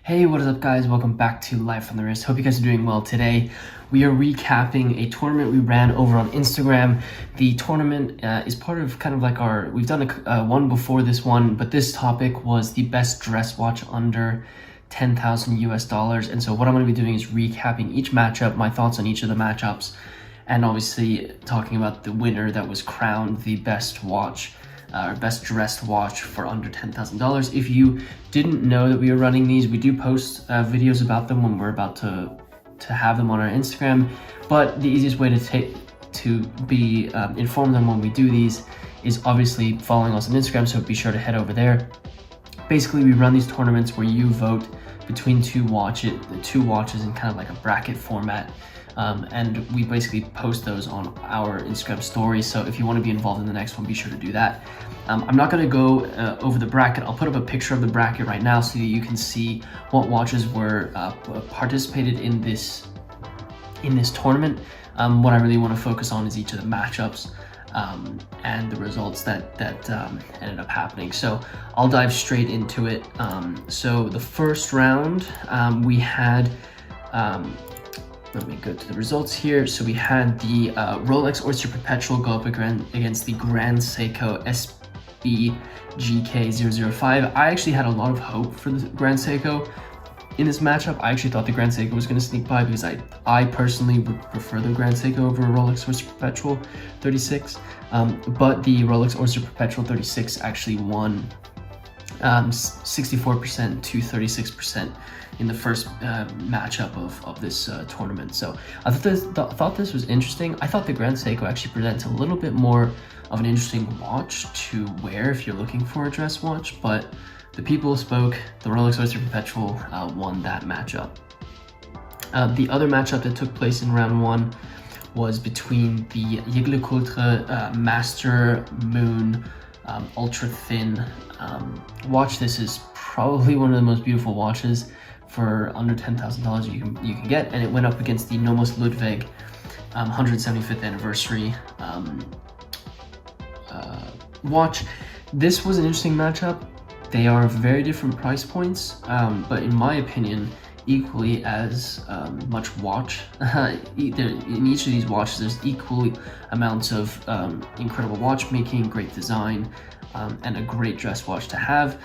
Hey, what is up guys? Welcome back to Life on the Wrist. Hope you guys are doing well today. We are recapping a tournament we ran over on Instagram. The tournament is part of kind of like we've done one before this one, but this topic was the best dress watch under 10,000 US dollars. And so what I'm going to be doing is recapping each matchup, my thoughts on each of the matchups, and obviously talking about the winner that was crowned the best watch. Best dressed watch for under $10,000. If you didn't know that we were running these, we do post videos about them when we're about to have them on our Instagram. But the easiest way to be informed on when we do these is obviously following us on Instagram. So be sure to head over there. Basically, we run these tournaments where you vote between two watches in kind of like a bracket format. And we basically post those on our Instagram stories. So if you want to be involved in the next one, be sure to do that. I'm not going to go over the bracket. I'll put up a picture of the bracket right now so that you can see what watches were participated in this tournament. What I really want to focus on is each of the matchups and the results that ended up happening. So I'll dive straight into it. So the first round, we had let me go to the results here. So we had the Rolex Oyster Perpetual go up against the Grand Seiko SBGK005. I actually had a lot of hope for the Grand Seiko in this matchup. I actually thought the Grand Seiko was going to sneak by because I personally would prefer the Grand Seiko over a Rolex Oyster Perpetual 36. But the Rolex Oyster Perpetual 36 actually won 64% to 36% in the first matchup of this tournament. So I thought this was interesting. I thought the Grand Seiko actually presents a little bit more of an interesting watch to wear if you're looking for a dress watch, but the people spoke. The Rolex Oyster Perpetual won that matchup. The other matchup that took place in round one was between the Jaeger LeCoultre Master Moon ultra thin watch. This is probably one of the most beautiful watches for under $10,000 you can get, and it went up against the Nomos Ludwig 175th anniversary watch. This was an interesting matchup. They are very different price points, but in my opinion, equally as much watch. In each of these watches, there's equal amounts of incredible watchmaking, great design, and a great dress watch to have.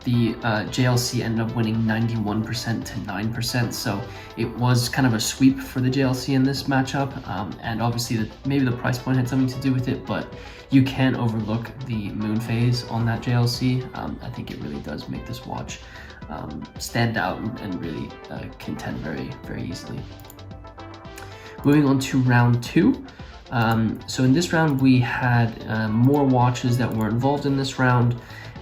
The JLC ended up winning 91% to 9%, so it was kind of a sweep for the JLC in this matchup, and obviously maybe the price point had something to do with it, but you can't overlook the Moonphase on that JLC. I think it really does make this watch stand out and really contend very, very easily. Moving on to round two. So in this round, we had more watches that were involved in this round.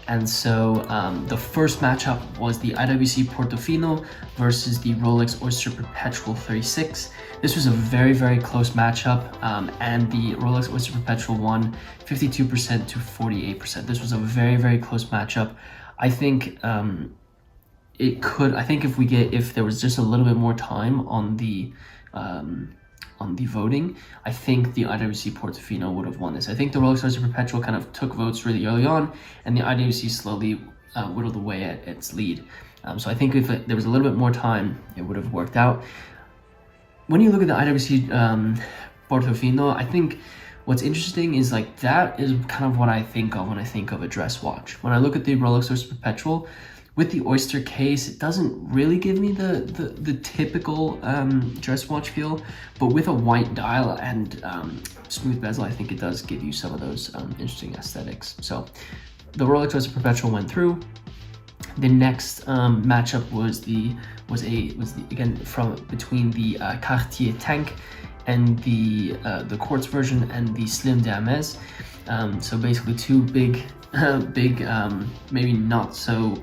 And so the first matchup was the IWC Portofino versus the Rolex Oyster Perpetual 36. This was a very, very close matchup, and the Rolex Oyster Perpetual won 52% to 48%. This was a very, very close matchup. I think if there was just a little bit more time on the voting, I think the IWC Portofino would have won this. I think the Rolex Oyster Perpetual kind of took votes really early on, and the IWC slowly whittled away at its lead. So I think if there was a little bit more time, it would have worked out. When you look at the IWC Portofino, I think what's interesting is like that is kind of what I think of when I think of a dress watch. When I look at the Rolex Oyster Perpetual, with the Oyster case, it doesn't really give me the typical dress watch feel, but with a white dial and smooth bezel, I think it does give you some of those interesting aesthetics. So the Rolex Oyster Perpetual went through. The next matchup was again between the Cartier tank and the quartz version and the Slim de Hermes. So basically two big, maybe not so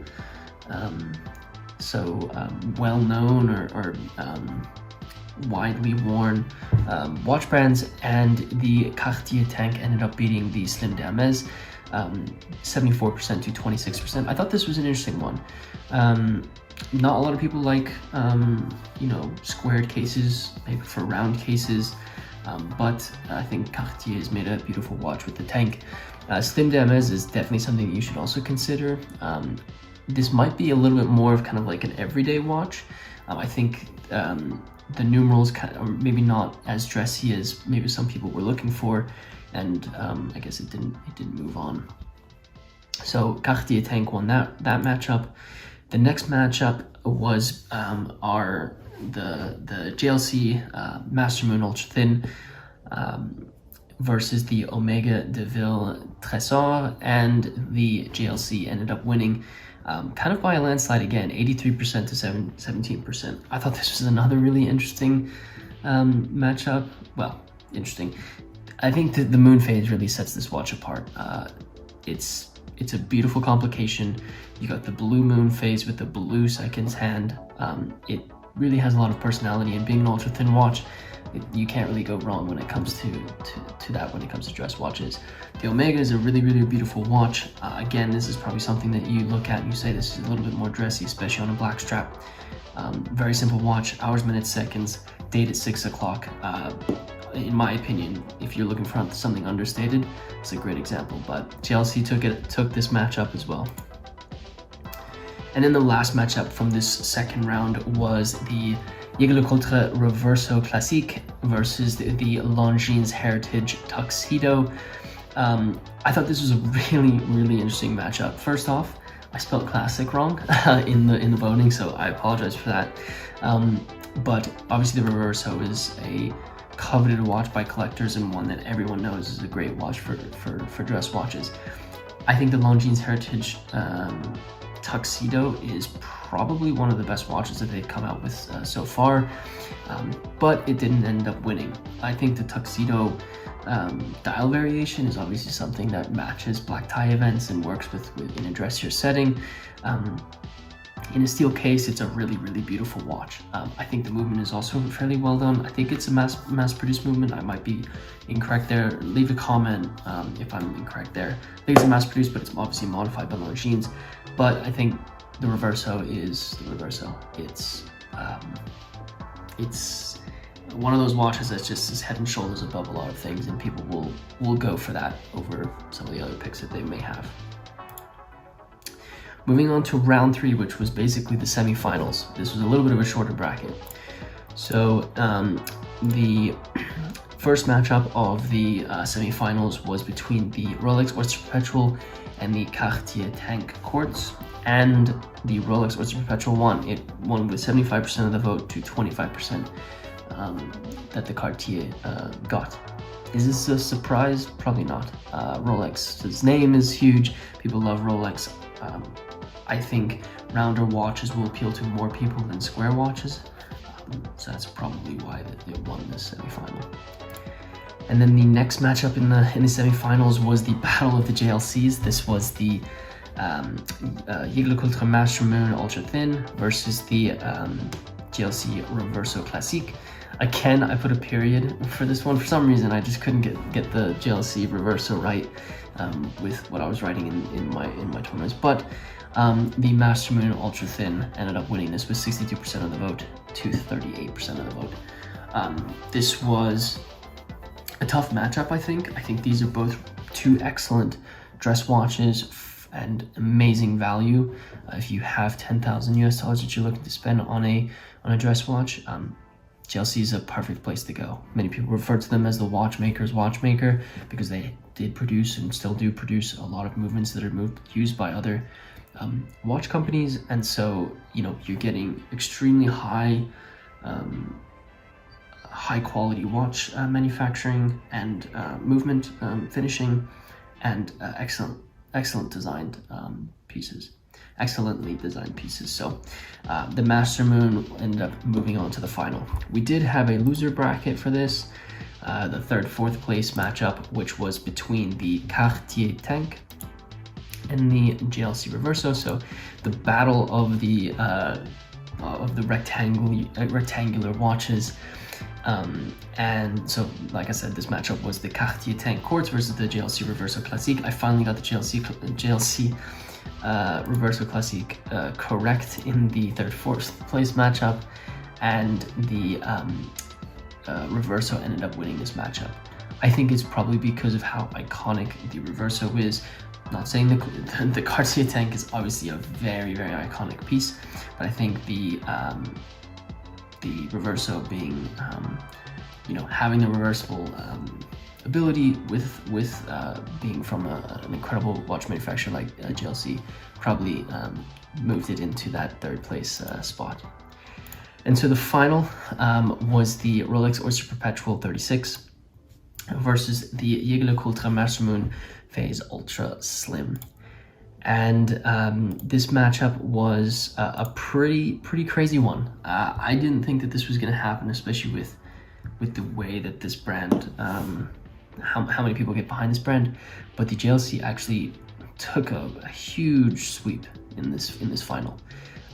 well-known or widely worn watch brands, and the Cartier tank ended up beating the Slim de Hermes 74% to 26%. I thought this was an interesting one. Not a lot of people like squared cases, maybe for round cases, but I think Cartier has made a beautiful watch with the tank. Slim de Hermes is definitely something you should also consider. this might be a little bit more of kind of like an everyday watch. I think the numerals are maybe not as dressy as maybe some people were looking for, and I guess it didn't move on. So Cartier Tank won that matchup. The next matchup was the JLC Master Moon Ultra Thin versus the Omega de Ville Trésor, and the JLC ended up winning kind of by a landslide again, 83% to 17%. I thought this was another really interesting matchup. Well, interesting. I think that the Moonphase really sets this watch apart. It's a beautiful complication. You got the blue Moonphase with the blue seconds hand. It really has a lot of personality, and being an ultra thin watch, you can't really go wrong when it comes to that, when it comes to dress watches. The Omega is a really, really beautiful watch. Again, this is probably something that you look at and you say this is a little bit more dressy, especially on a black strap. Very simple watch, hours, minutes, seconds, date at 6 o'clock. In my opinion, if you're looking for something understated, it's a great example, but JLC took this matchup as well. And then the last matchup from this second round was the Jaeger LeCoultre Reverso Classique versus the Longines Heritage Tuxedo. I thought this was a really, really interesting matchup. First off, I spelled classic wrong in the voting, so I apologize for that. But obviously the Reverso is a coveted watch by collectors, and one that everyone knows is a great watch for dress watches. I think the Longines Heritage Tuxedo is probably one of the best watches that they've come out with so far, but it didn't end up winning. I think the Tuxedo dial variation is obviously something that matches black tie events and works in a dressier setting. In a steel case, it's a really, really beautiful watch. I think the movement is also fairly well done. I think it's a mass-produced movement. I might be incorrect there. Leave a comment if I'm incorrect there. I think it's a mass-produced, but it's obviously modified by Longines. But I think the Reverso is the Reverso. It's one of those watches that's just is head and shoulders above a lot of things, and people will go for that over some of the other picks that they may have. Moving on to round 3, which was basically the semifinals. This was a little bit of a shorter bracket. So the first matchup of the semifinals was between the Rolex Oyster Perpetual and the Cartier Tank QUARTZ, and the Rolex Oyster Perpetual won. It won with 75% of the vote to 25% that the Cartier got. Is this a surprise? Probably not. Rolex's name is huge. People love Rolex. I think rounder watches will appeal to more people than square watches, so that's probably why they won this semifinal. And then the next matchup in the semifinals was the Battle of the JLCs. This was the Jaeger LeCoultre Master Moon Ultra Thin versus the JLC Reverso Classique. Again, I put a period for this one. For some reason, I just couldn't get the JLC Reverso right with what I was writing in my tournaments. But the Master Moon Ultra Thin ended up winning this with 62% of the vote to 38% of the vote. This was a tough matchup, I think. I think these are both two excellent dress watches and amazing value. If you have $10,000 US that you're looking to spend on a dress watch, JLC is a perfect place to go. Many people refer to them as the watchmaker's watchmaker because they did produce and still do produce a lot of movements that are used by other watch companies, and so you're getting extremely high quality watch manufacturing and movement finishing, and excellently designed pieces. So the Master Moon ended up moving on to the final. We did have a loser bracket for this, the 3rd, 4th place matchup, which was between the Cartier Tank and the JLC Reverso. So the battle of the rectangular watches. And so, like I said, this matchup was the Cartier Tank QUARTZ versus the JLC Reverso Classique. I finally got the JLC Reverso Classique correct in the 3rd, 4th place matchup, and the Reverso ended up winning this matchup. I think it's probably because of how iconic the Reverso is. Not saying the Cartier tank is obviously a very, very iconic piece, but I think the Reverso being, you know, having the reversible ability with being from an incredible watch manufacturer like JLC probably moved it into that third place spot. And so the final was the Rolex Oyster Perpetual 36 versus the Jaeger LeCoultre Master Moonphase Ultra Slim. And this matchup was a pretty crazy one. I didn't think that this was going to happen, especially with the way that this brand, how many people get behind this brand. But the JLC actually took a huge sweep in this final.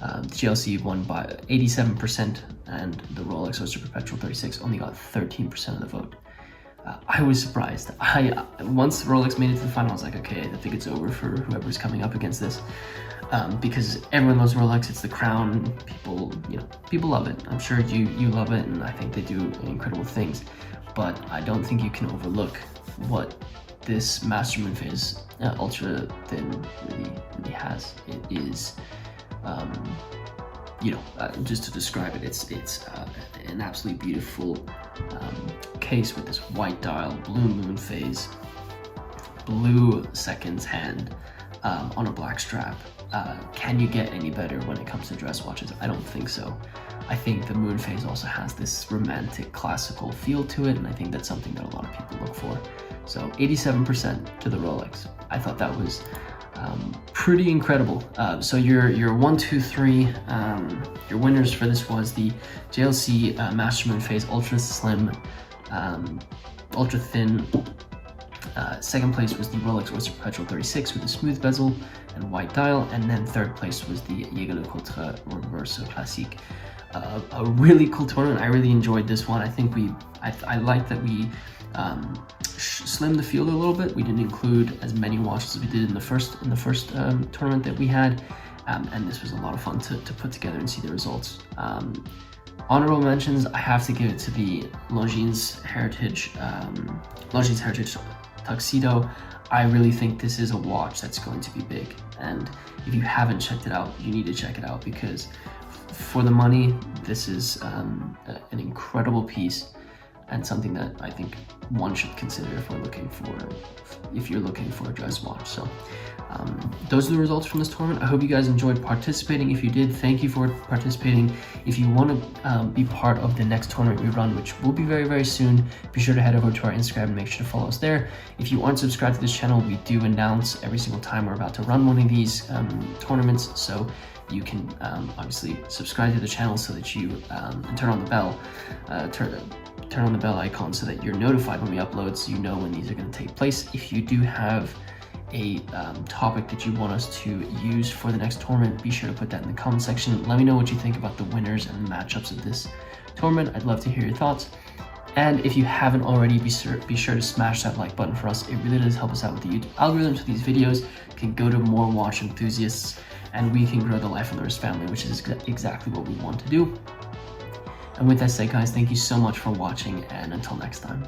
The JLC won by 87%, and the Rolex Oyster Perpetual 36 only got 13% of the vote. I was surprised. Once Rolex made it to the final, I was like, okay, I think it's over for whoever's coming up against this, because everyone loves Rolex. It's the crown. People love it. I'm sure you love it, and I think they do incredible things. But I don't think you can overlook what this Master Moonphase Ultra Thin really has. It is, just to describe it, it's an absolutely beautiful case with this white dial, blue Moonphase, blue seconds hand on a black strap. Can you get any better when it comes to dress watches? I don't think so. I think the Moonphase also has this romantic, classical feel to it, and I think that's something that a lot of people look for. So 87% to the Rolex. I thought that was pretty incredible. So your 1, 2, 3, your winners for this was the JLC Master Moonphase Ultra Slim, Ultra Thin. Second place was the Rolex Oyster Perpetual 36 with a smooth bezel and white dial, and then third place was the Jaeger LeCoultre Reverso Classique. A really cool tournament. I really enjoyed this one. I think I like that we slimmed the field a little bit. We didn't include as many watches as we did in the first tournament that we had, and this was a lot of fun to put together and see the results. Honorable mentions, I have to give it to the Longines Heritage Tuxedo. I really think this is a watch that's going to be big, and if you haven't checked it out, you need to check it out, because for the money, this is an incredible piece and something that I think one should consider if you're looking for a dress watch. So those are the results from this tournament. I hope you guys enjoyed participating. If you did, thank you for participating. If you want to be part of the next tournament we run, which will be very, very soon, be sure to head over to our Instagram and make sure to follow us there. If you aren't subscribed to this channel, we do announce every single time we're about to run one of these tournaments, so you can obviously subscribe to the channel so that you and turn on the bell, turn on the bell icon so that you're notified when we upload, so you know when these are going to take place. If you do have a topic that you want us to use for the next tournament, be sure to put that in the comment section. Let me know what you think about the winners and the matchups of this tournament. I'd love to hear your thoughts. And if you haven't already, be sure to smash that like button for us. It really does help us out with the YouTube algorithm, so these videos can go to more watch enthusiasts, and we can grow the Life on the Wrist family, which is exactly what we want to do. And with that said, guys, thank you so much for watching, and until next time.